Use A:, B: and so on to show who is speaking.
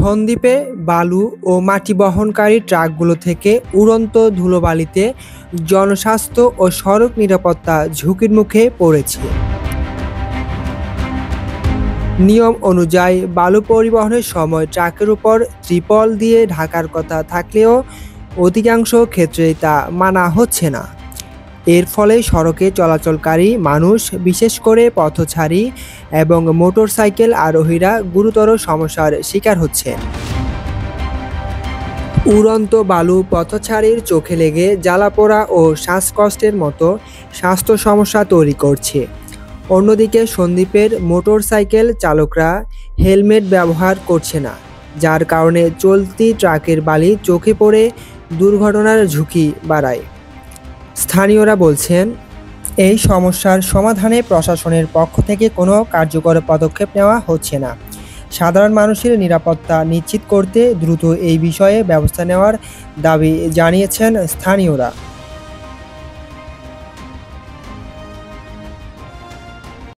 A: সন্দ্বীপে বালু ও মাটি বহনকারী ট্রাকগুলো থেকে উড়ন্ত ধুলোবালিতে জনস্বাস্থ্য ও সড়ক নিরাপত্তা ঝুঁকির মুখে পড়েছে। নিয়ম অনুযায়ী বালু পরিবহনের সময় ট্রাকের উপর ত্রিপল দিয়ে ঢাকার কথা থাকলেও অধিকাংশ ক্ষেত্রেই তা মানা হচ্ছে না। এর ফলে সড়কে চলাচলকারী মানুষ, বিশেষ করে পথচারী এবং মোটরসাইকেল আরোহীরা গুরুতর সমস্যার শিকার হচ্ছেন। উড়ন্ত বালু পথচারীর চোখে লেগে জ্বালাপোড়া ও শ্বাসকষ্টের মতো স্বাস্থ্য সমস্যা তৈরি করছে। অন্যদিকে সন্দ্বীপের মোটরসাইকেল চালকরা হেলমেট ব্যবহার করছে না, যার কারণে চলতি ট্রাকের বালি চোখে পড়ে দুর্ঘটনার ঝুঁকি বাড়ায়। স্থানীয়রা বলছেন, এই সমস্যার সমাধানে প্রশাসনের পক্ষ থেকে কোনো কার্যকর পদক্ষেপ নেওয়া হচ্ছে না। সাধারণ মানুষের নিরাপত্তা নিশ্চিত করতে দ্রুত এই বিষয়ে ব্যবস্থা নেওয়ার দাবি জানিয়েছেন স্থানীয়রা।